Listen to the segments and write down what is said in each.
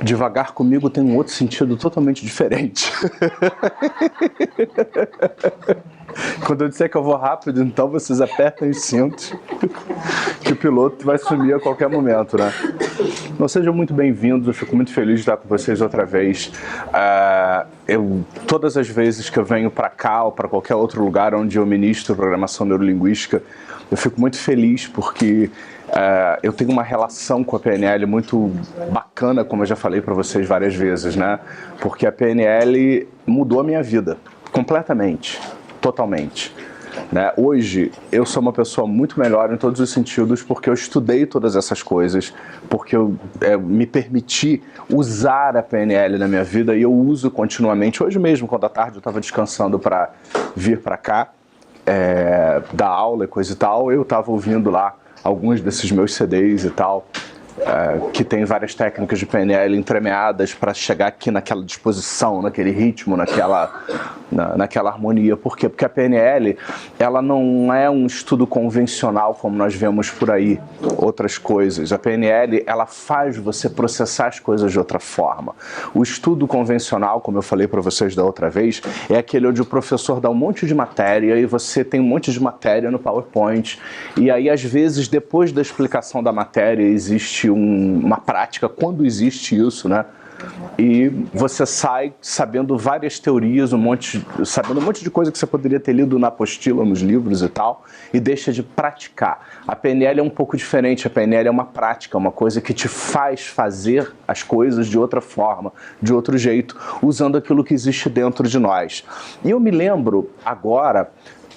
Devagar comigo tem um outro sentido totalmente diferente. Quando eu disser que eu vou rápido, então vocês apertem os cintos, que o piloto vai sumir a qualquer momento, né? Então, sejam muito bem-vindos, eu fico muito feliz de estar com vocês outra vez. Todas as vezes que eu venho para cá ou para qualquer outro lugar onde eu ministro programação neurolinguística, eu fico muito feliz porque eu tenho uma relação com a PNL muito bacana, como eu já falei para vocês várias vezes, né? Porque a PNL mudou a minha vida completamente, totalmente. Né? Hoje eu sou uma pessoa muito melhor em todos os sentidos porque eu estudei todas essas coisas, porque eu me permiti usar a PNL na minha vida e eu uso continuamente. Hoje mesmo, quando à tarde eu estava descansando para vir para cá, dar aula e coisa e tal, eu estava ouvindo lá alguns desses meus CDs e tal, que tem várias técnicas de PNL entremeadas para chegar aqui naquela disposição, naquele ritmo, naquela harmonia. Por quê? Porque a PNL, ela não é um estudo convencional como nós vemos por aí, outras coisas. A PNL, ela faz você processar as coisas de outra forma. O estudo convencional, como eu falei para vocês da outra vez, é aquele onde o professor dá um monte de matéria e você tem um monte de matéria no PowerPoint. E aí, às vezes, depois da explicação da matéria, existe uma prática, quando existe isso, né? E você sai sabendo várias teorias, sabendo um monte de coisa que você poderia ter lido na apostila, nos livros e tal, e deixa de praticar. A PNL é um pouco diferente, a PNL é uma prática, uma coisa que te faz fazer as coisas de outra forma, de outro jeito, usando aquilo que existe dentro de nós. E eu me lembro agora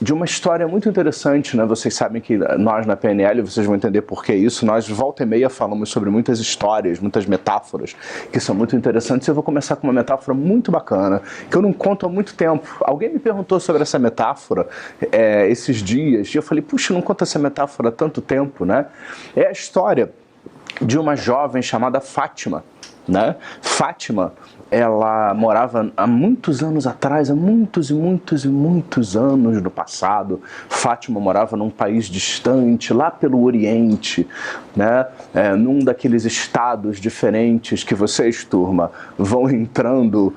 de uma história muito interessante, né? Vocês sabem que nós na PNL, vocês vão entender por que isso, nós volta e meia falamos sobre muitas histórias, muitas metáforas que são muito interessantes. Eu vou começar com uma metáfora muito bacana, que eu não conto há muito tempo. Alguém me perguntou sobre essa metáfora esses dias, e eu falei, puxa, não conto essa metáfora há tanto tempo, né? É a história de uma jovem chamada Fátima, né? Fátima, ela morava há muitos anos atrás, há muitos e muitos e muitos anos no passado. Fátima morava num país distante, lá pelo Oriente, né? Num daqueles estados diferentes que vocês, turma, vão entrando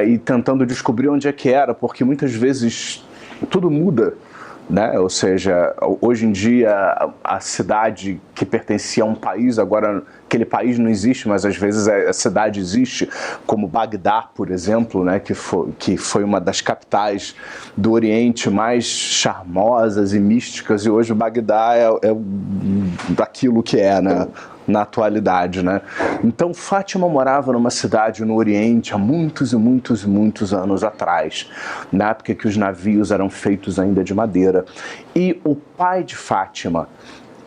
e tentando descobrir onde é que era, porque muitas vezes tudo muda. Né? Ou seja, hoje em dia a cidade que pertencia a um país, agora aquele país não existe, mas às vezes a cidade existe, como Bagdá, por exemplo, né? que foi uma das capitais do Oriente mais charmosas e místicas, e hoje Bagdá é daquilo que é, né? Na atualidade, né? Então Fátima morava numa cidade no Oriente há muitos e muitos e muitos anos atrás, na época que os navios eram feitos ainda de madeira. E o pai de Fátima,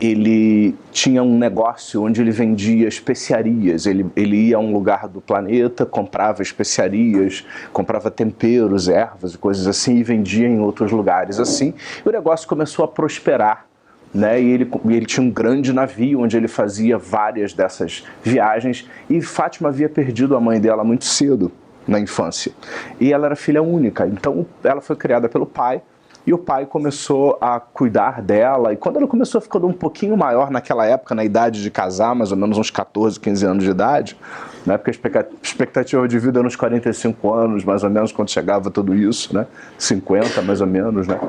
ele tinha um negócio onde ele vendia especiarias. Ele ia a um lugar do planeta, comprava especiarias, comprava temperos, ervas e coisas assim, e vendia em outros lugares assim. E o negócio começou a prosperar. Né? E ele tinha um grande navio onde ele fazia várias dessas viagens, e Fátima havia perdido a mãe dela muito cedo na infância, e ela era filha única, então ela foi criada pelo pai, e o pai começou a cuidar dela, e quando ela começou a ficar um pouquinho maior naquela época, na idade de casar, mais ou menos uns 14, 15 anos de idade, na época a expectativa de vida era uns 45 anos, mais ou menos, quando chegava tudo isso, né? 50 mais ou menos, né?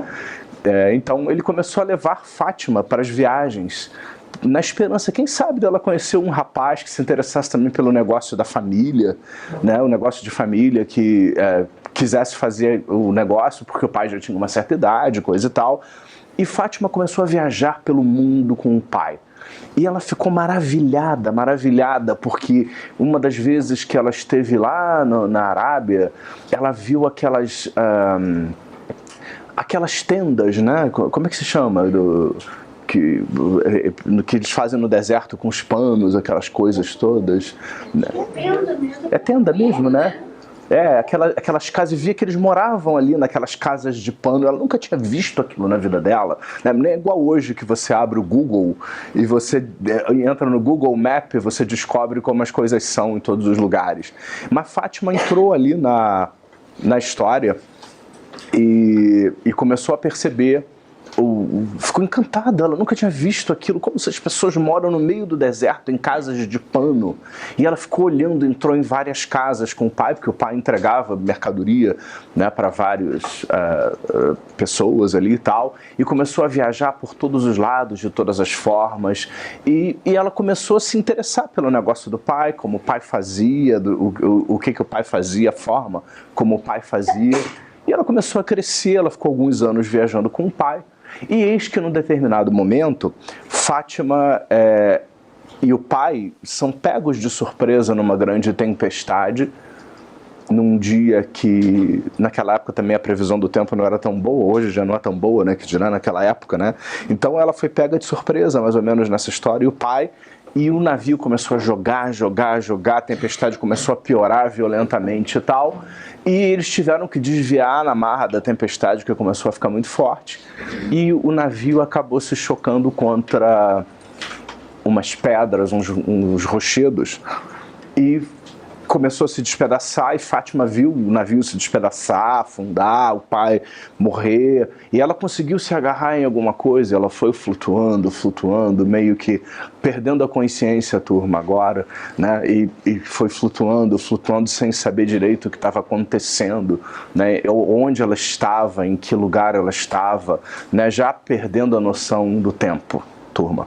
Então ele começou a levar Fátima para as viagens, na esperança, quem sabe, dela conhecer um rapaz que se interessasse também pelo negócio da família, né? O negócio de família, que quisesse fazer o negócio, porque o pai já tinha uma certa idade, coisa e tal. E Fátima começou a viajar pelo mundo com o pai. E ela ficou maravilhada, porque uma das vezes que ela esteve lá na Arábia, ela viu aquelas tendas, né? Como é que se chama? Que eles fazem no deserto com os panos, aquelas coisas todas. Né? É tenda mesmo, né? Aquelas casas, via que eles moravam ali naquelas casas de pano. Ela nunca tinha visto aquilo na vida dela, né? Não é igual hoje que você abre o Google e você entra no Google Map e você descobre como as coisas são em todos os lugares. Mas Fátima entrou ali na história e começou a perceber ficou encantada, ela nunca tinha visto aquilo, como essas pessoas moram no meio do deserto, em casas de pano. E ela ficou olhando, entrou em várias casas com o pai, porque o pai entregava mercadoria, né, para várias pessoas ali e tal, e começou a viajar por todos os lados, de todas as formas, e ela começou a se interessar pelo negócio do pai, como o pai fazia, o que o pai fazia, a forma como o pai fazia. E ela começou a crescer, ela ficou alguns anos viajando com o pai. E eis que num determinado momento, Fátima e o pai são pegos de surpresa numa grande tempestade, num dia que, naquela época também a previsão do tempo não era tão boa, hoje já não é tão boa, né, que dirá naquela época, né? Então ela foi pega de surpresa, mais ou menos, nessa história, e o pai... E o navio começou a jogar, a tempestade começou a piorar violentamente e tal. E eles tiveram que desviar na marra da tempestade, que começou a ficar muito forte. E o navio acabou se chocando contra umas pedras, uns rochedos. E começou a se despedaçar, e Fátima viu o navio se despedaçar, afundar, o pai morrer, e ela conseguiu se agarrar em alguma coisa, ela foi flutuando, meio que perdendo a consciência, turma, agora, né, e foi flutuando sem saber direito o que estava acontecendo, né, onde ela estava, em que lugar ela estava, né, já perdendo a noção do tempo, turma.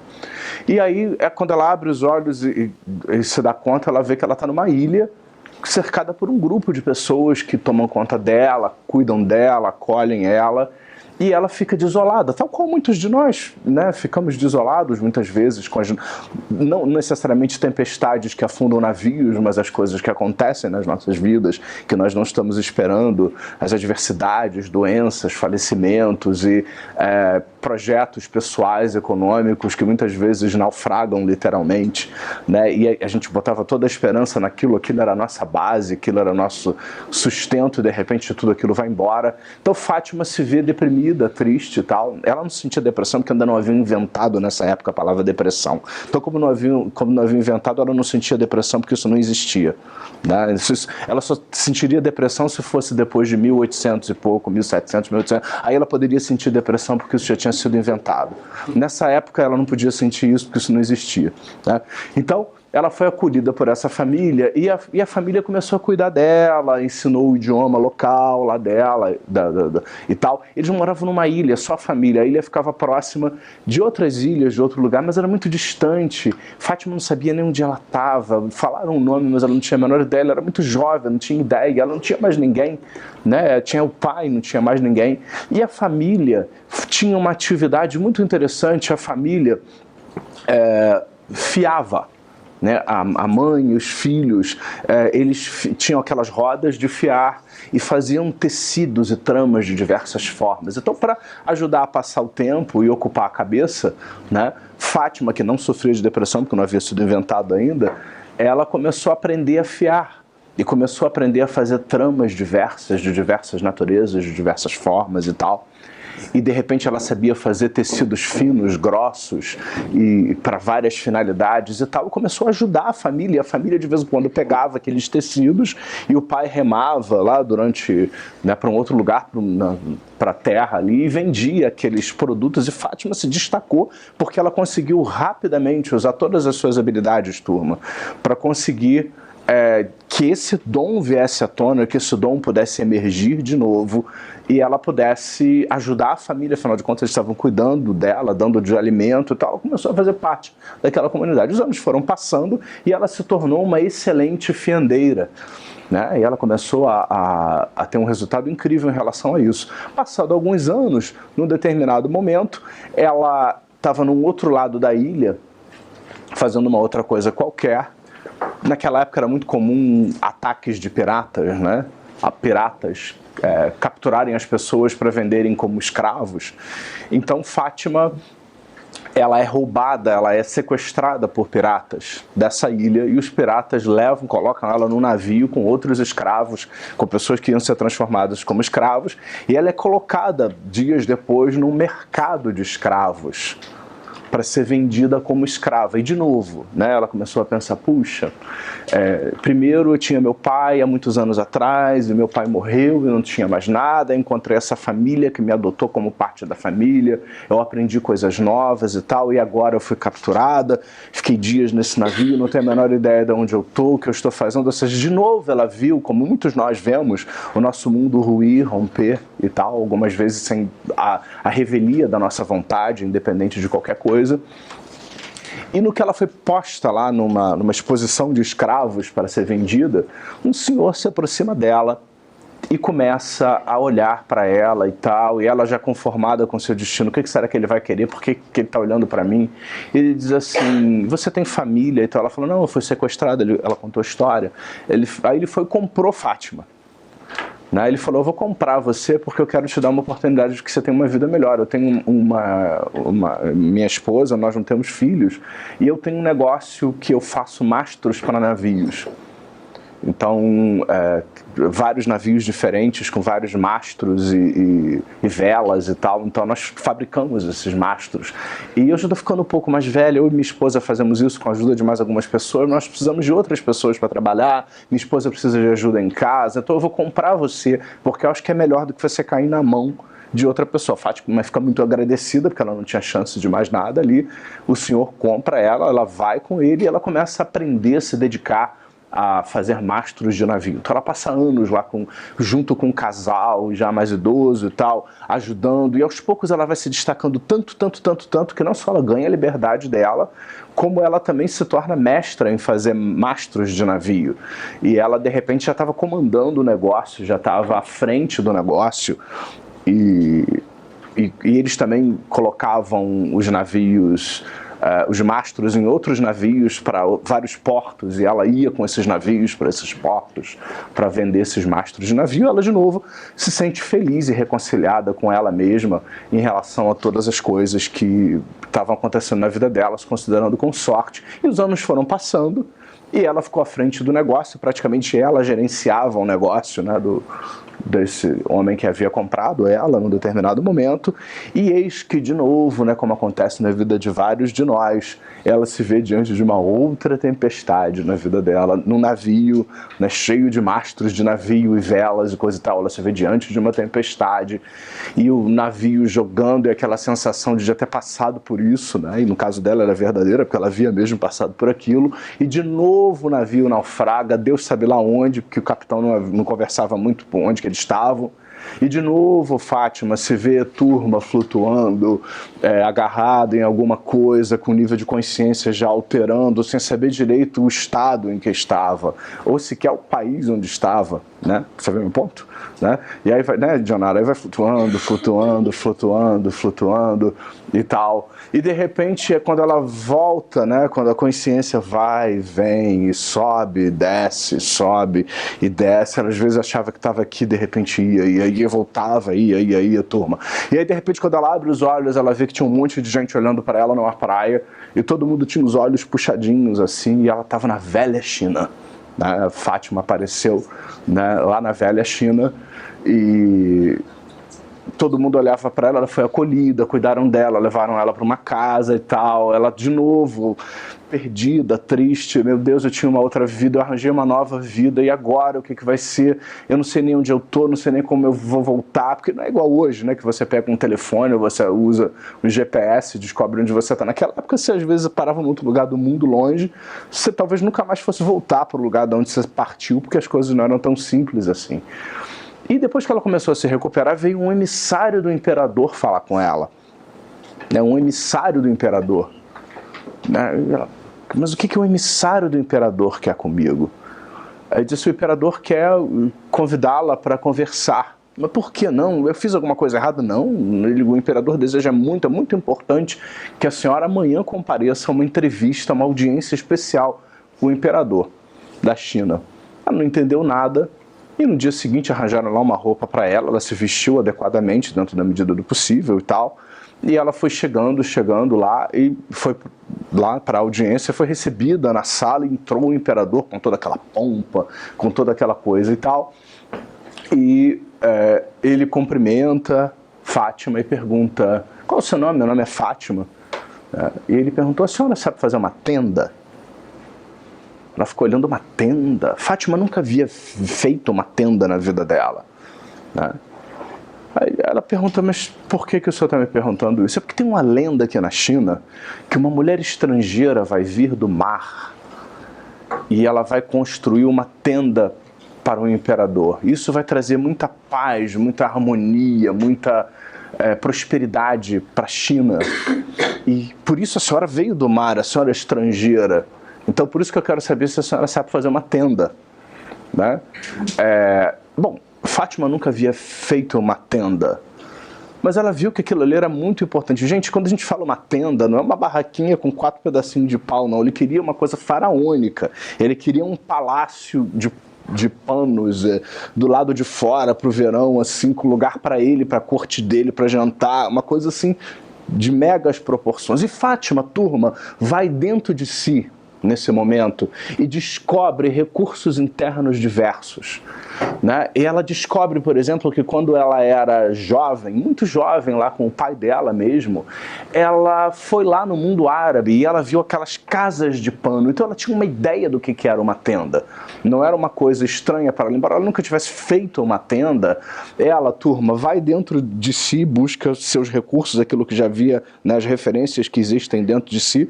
E aí, quando ela abre os olhos e se dá conta, ela vê que ela está numa ilha, cercada por um grupo de pessoas que tomam conta dela, cuidam dela, acolhem ela, e ela fica desolada, tal qual muitos de nós, né, ficamos desolados muitas vezes, com não necessariamente tempestades que afundam navios, mas as coisas que acontecem nas nossas vidas, que nós não estamos esperando, as adversidades, doenças, falecimentos e projetos pessoais, econômicos, que muitas vezes naufragam literalmente, né, e a gente botava toda a esperança naquilo, aquilo era a nossa base, aquilo era nosso sustento, e de repente tudo aquilo vai embora. Então Fátima se vê deprimida, triste e tal. Ela não sentia depressão porque ainda não havia inventado nessa época a palavra depressão. Então, como não havia inventado, ela não sentia depressão porque isso não existia, né? Ela só sentiria depressão se fosse depois de 1800 e pouco, 1700, 1800. Aí ela poderia sentir depressão porque isso já tinha sido inventado. Nessa época ela não podia sentir isso porque isso não existia, né? Então, ela foi acolhida por essa família e a família começou a cuidar dela, ensinou o idioma local lá dela e tal. Eles moravam numa ilha, só a família. A ilha ficava próxima de outras ilhas, de outro lugar, mas era muito distante. Fátima não sabia nem onde ela estava. Falaram o nome, mas ela não tinha a menor ideia. Ela era muito jovem, não tinha ideia. Ela não tinha mais ninguém, né? Tinha o pai, não tinha mais ninguém. E a família tinha uma atividade muito interessante. A família fiava. Né, a mãe, os filhos, eles tinham aquelas rodas de fiar e faziam tecidos e tramas de diversas formas. Então, para ajudar a passar o tempo e ocupar a cabeça, né, Fátima, que não sofria de depressão, porque não havia sido inventado ainda, ela começou a aprender a fiar e começou a aprender a fazer tramas diversas, de diversas naturezas, de diversas formas e tal. E de repente ela sabia fazer tecidos finos, grossos, e para várias finalidades e tal, e começou a ajudar a família. A família de vez em quando pegava aqueles tecidos e o pai remava lá durante, né, para um outro lugar, para a terra ali, e vendia aqueles produtos. E Fátima se destacou porque ela conseguiu rapidamente usar todas as suas habilidades, turma, para conseguir que esse dom viesse à tona, que esse dom pudesse emergir de novo e ela pudesse ajudar a família. Afinal de contas, eles estavam cuidando dela, dando de alimento e tal. Ela começou a fazer parte daquela comunidade. Os anos foram passando e ela se tornou uma excelente fiandeira, né? E ela começou a ter um resultado incrível em relação a isso. Passado alguns anos, num determinado momento, ela estava num outro lado da ilha, fazendo uma outra coisa qualquer. Naquela época era muito comum ataques de piratas, né? A piratas capturarem as pessoas para venderem como escravos. Então Fátima, ela é roubada, ela é sequestrada por piratas dessa ilha, e os piratas colocam ela num navio com outros escravos, com pessoas que iam ser transformadas como escravos, e ela é colocada dias depois num mercado de escravos, para ser vendida como escrava. E de novo, né, ela começou a pensar, puxa, primeiro eu tinha meu pai há muitos anos atrás, e meu pai morreu e não tinha mais nada, encontrei essa família que me adotou como parte da família, eu aprendi coisas novas e tal, e agora eu fui capturada, fiquei dias nesse navio, não tenho a menor ideia de onde eu estou, o que eu estou fazendo. Ou seja, de novo ela viu, como muitos nós vemos, o nosso mundo ruir, romper e tal, algumas vezes sem a revelia da nossa vontade, independente de qualquer coisa. E no que ela foi posta lá numa exposição de escravos para ser vendida, um senhor se aproxima dela e começa a olhar para ela e tal, e ela já conformada com seu destino, o que será que ele vai querer, por que ele está olhando para mim? Ele diz assim, você tem família? Então ela falou, não, eu fui sequestrada, ela contou a história. Aí ele foi e comprou Fátima. Ele falou, eu vou comprar você porque eu quero te dar uma oportunidade de que você tenha uma vida melhor. Eu tenho minha esposa, nós não temos filhos, e eu tenho um negócio que eu faço mastros para navios. Então, vários navios diferentes, com vários mastros e velas e tal. Então, nós fabricamos esses mastros. E eu já estou ficando um pouco mais velha, eu e minha esposa fazemos isso com a ajuda de mais algumas pessoas. Nós precisamos de outras pessoas para trabalhar. Minha esposa precisa de ajuda em casa. Então, eu vou comprar você, porque eu acho que é melhor do que você cair na mão de outra pessoa. Fátima fica muito agradecida, porque ela não tinha chance de mais nada ali. O senhor compra ela vai com ele e ela começa a aprender, a se dedicar a fazer mastros de navio. Então ela passa anos lá junto com um casal já mais idoso e tal, ajudando, e aos poucos ela vai se destacando tanto, que não só ela ganha a liberdade dela, como ela também se torna mestra em fazer mastros de navio. E ela, de repente, já estava comandando o negócio, já estava à frente do negócio, e eles também colocavam os navios, os mastros em outros navios para vários portos, e ela ia com esses navios para esses portos para vender esses mastros de navio. Ela, de novo, se sente feliz e reconciliada com ela mesma em relação a todas as coisas que estavam acontecendo na vida dela, se considerando com sorte. E os anos foram passando e ela ficou à frente do negócio, praticamente ela gerenciava o negócio, né, desse homem que havia comprado ela num determinado momento. E eis que, de novo, né, como acontece na vida de vários de nós, ela se vê diante de uma outra tempestade na vida dela, num navio, né, cheio de mastros de navio e velas e coisa e tal. Ela se vê diante de uma tempestade e o navio jogando, e aquela sensação de já ter passado por isso, né, e no caso dela era verdadeira, porque ela havia mesmo passado por aquilo, e de novo o navio naufraga, Deus sabe lá onde, porque o capitão não conversava muito por onde que eles estavam. E de novo Fátima se vê turma flutuando, agarrada em alguma coisa, com o nível de consciência já alterando, sem saber direito o estado em que estava, ou sequer o país onde estava, né? Você vê meu ponto? Né? E aí vai, né, Dionara, aí vai flutuando e tal. E de repente é quando ela volta, né, quando a consciência vai, vem, e sobe, e desce. Ela às vezes achava que estava aqui, de repente ia, e aí voltava, ia, turma. E aí de repente quando ela abre os olhos, ela vê que tinha um monte de gente olhando para ela numa praia, e todo mundo tinha os olhos puxadinhos assim, e ela estava na velha China. Né? Fátima apareceu, né, lá na velha China, e todo mundo olhava para ela foi acolhida, cuidaram dela, levaram ela para uma casa e tal. Ela, de novo, perdida, triste. Meu Deus, eu tinha uma outra vida, eu arranjei uma nova vida, e agora o que vai ser? Eu não sei nem onde eu tô, não sei nem como eu vou voltar, porque não é igual hoje, né, que você pega um telefone, você usa um GPS, descobre onde você está. Naquela época, você às vezes parava em outro lugar do mundo, longe, você talvez nunca mais fosse voltar para o lugar de onde você partiu, porque as coisas não eram tão simples assim. E depois que ela começou a se recuperar, veio um emissário do imperador falar com ela. Um emissário do imperador. Mas o que o emissário do imperador quer comigo? Aí disse, o imperador quer convidá-la para conversar. Mas por que não? Eu fiz alguma coisa errada? Não. O imperador deseja muito, é muito importante que a senhora amanhã compareça a uma entrevista, uma audiência especial com o imperador da China. Ela não entendeu nada. E no dia seguinte arranjaram lá uma roupa para ela se vestiu adequadamente, dentro da medida do possível e tal. E ela foi chegando lá, e foi lá para a audiência, foi recebida na sala, e entrou o imperador com toda aquela pompa, com toda aquela coisa e tal. E ele cumprimenta Fátima e pergunta, qual é o seu nome? Meu nome é Fátima. E ele perguntou, a senhora sabe fazer uma tenda? Ela ficou olhando uma tenda. Fátima nunca havia feito uma tenda na vida dela. Né? Aí ela pergunta, mas por que o senhor está me perguntando isso? É porque tem uma lenda aqui na China que uma mulher estrangeira vai vir do mar e ela vai construir uma tenda para o imperador. Isso vai trazer muita paz, muita harmonia, muita prosperidade para a China. E por isso a senhora veio do mar, a senhora é estrangeira. Então, por isso que eu quero saber se a senhora sabe fazer uma tenda. Né? Bom, Fátima nunca havia feito uma tenda, mas ela viu que aquilo ali era muito importante. Gente, quando a gente fala uma tenda, não é uma barraquinha com 4 pedacinhos de pau, não. Ele queria uma coisa faraônica. Ele queria um palácio de panos do lado de fora para o verão, assim, com lugar para ele, para a corte dele, para jantar, uma coisa assim de megas proporções. E Fátima, turma, vai dentro de si nesse momento e descobre recursos internos diversos. Né? E ela descobre, por exemplo, que quando ela era jovem, muito jovem, lá com o pai dela mesmo, ela foi lá no mundo árabe e ela viu aquelas casas de pano. Então ela tinha uma ideia do que era uma tenda. Não era uma coisa estranha para ela, embora ela nunca tivesse feito uma tenda. Ela, turma, vai dentro de si, busca seus recursos, aquilo que já havia, né, as referências que existem dentro de si,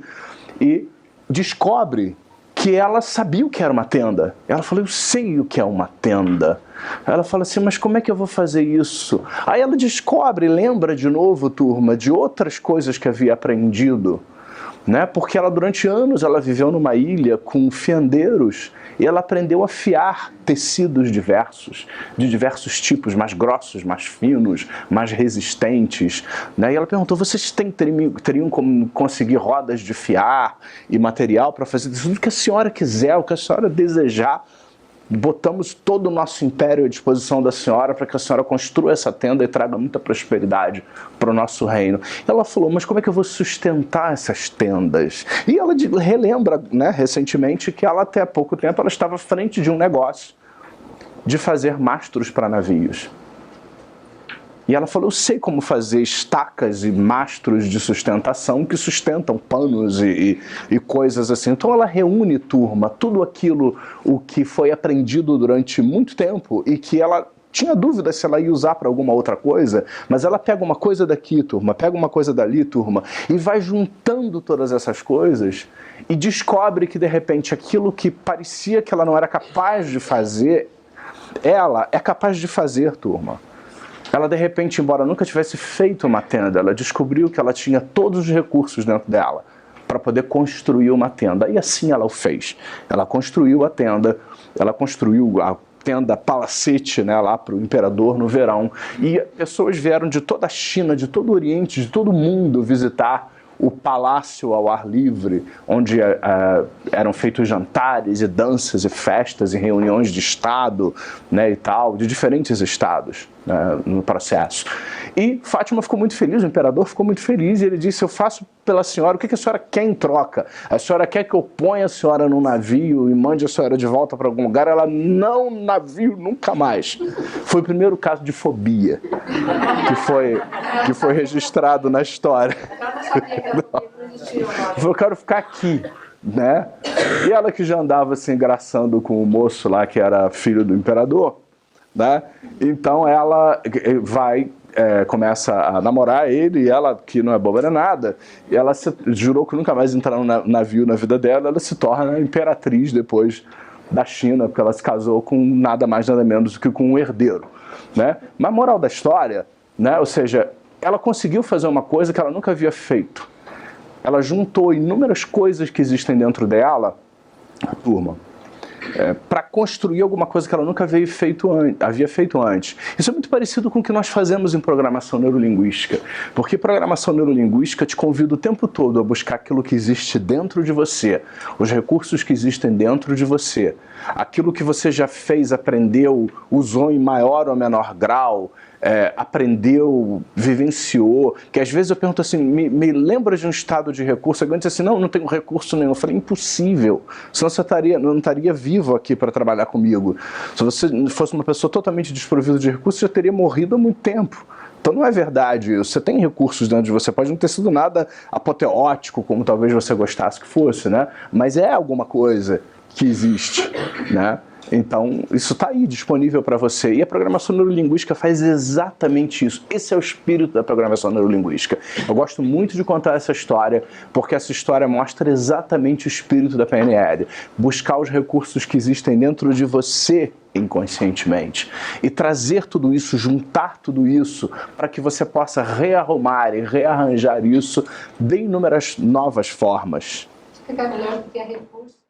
e descobre que ela sabia o que era uma tenda. Ela falou, eu sei o que é uma tenda. Ela fala assim, mas como é que eu vou fazer isso? Aí ela descobre, lembra de novo, turma, de outras coisas que havia aprendido. Né? Porque ela, durante anos, ela viveu numa ilha com fiandeiros e ela aprendeu a fiar tecidos diversos, de diversos tipos, mais grossos, mais finos, mais resistentes. Né? E ela perguntou, vocês teriam como conseguir rodas de fiar e material para fazer tudo que a senhora quiser, o que a senhora desejar? Botamos todo o nosso império à disposição da senhora para que a senhora construa essa tenda e traga muita prosperidade para o nosso reino. Ela falou, mas como é que eu vou sustentar essas tendas? E ela relembra, né, recentemente, que ela até há pouco tempo ela estava à frente de um negócio de fazer mastros para navios. E ela falou, eu sei como fazer estacas e mastros de sustentação que sustentam panos e coisas assim. Então ela reúne, turma, tudo aquilo o que foi aprendido durante muito tempo e que ela tinha dúvida se ela ia usar para alguma outra coisa, mas ela pega uma coisa daqui, turma, pega uma coisa dali, turma, e vai juntando todas essas coisas e descobre que, de repente, aquilo que parecia que ela não era capaz de fazer, ela é capaz de fazer, turma. Ela, de repente, embora nunca tivesse feito uma tenda, ela descobriu que ela tinha todos os recursos dentro dela para poder construir uma tenda. E assim ela o fez. Ela construiu a tenda, ela construiu a tenda palacete, né, lá para o imperador no verão. E pessoas vieram de toda a China, de todo o Oriente, de todo o mundo visitar o palácio ao ar livre, onde eram feitos jantares e danças e festas e reuniões de Estado, né, e tal, de diferentes estados, né, no processo. E Fátima ficou muito feliz, o imperador ficou muito feliz, e ele disse, eu faço pela senhora, o que a senhora quer em troca? A senhora quer que eu ponha a senhora num navio e mande a senhora de volta para algum lugar? Ela, não, navio, nunca mais. Foi o primeiro caso de fobia que foi registrado na história. Eu quero ficar aqui, né? E ela que já andava se engraçando com o moço lá, que era filho do imperador, né? Então ela vai, começa a namorar ele, e ela, que não é boba nem nada, e ela jurou que nunca mais entrará num navio na vida dela. Ela se torna imperatriz depois da China, porque ela se casou com nada mais nada menos do que com um herdeiro, né? Mas moral da história, né? Ou seja, ela conseguiu fazer uma coisa que ela nunca havia feito. Ela juntou inúmeras coisas que existem dentro dela, turma, para construir alguma coisa que ela nunca havia feito antes. Isso é muito parecido com o que nós fazemos em programação neurolinguística, porque programação neurolinguística te convida o tempo todo a buscar aquilo que existe dentro de você, os recursos que existem dentro de você, aquilo que você já fez, aprendeu, usou em maior ou menor grau, aprendeu, vivenciou, que às vezes eu pergunto assim, me lembra de um estado de recurso? Alguém diz assim, não tenho recurso nenhum. Eu falei, impossível, senão você não estaria vivo aqui para trabalhar comigo. Se você fosse uma pessoa totalmente desprovida de recursos, já teria morrido há muito tempo. Então não é verdade isso. Você tem recursos dentro de você, pode não ter sido nada apoteótico, como talvez você gostasse que fosse, né? Mas é alguma coisa que existe, né? Então, isso está aí disponível para você. E a programação neurolinguística faz exatamente isso. Esse é o espírito da programação neurolinguística. Eu gosto muito de contar essa história, porque essa história mostra exatamente o espírito da PNL. Buscar os recursos que existem dentro de você inconscientemente. E trazer tudo isso, juntar tudo isso, para que você possa rearrumar e rearranjar isso de inúmeras novas formas. Fica melhor do que a recurso.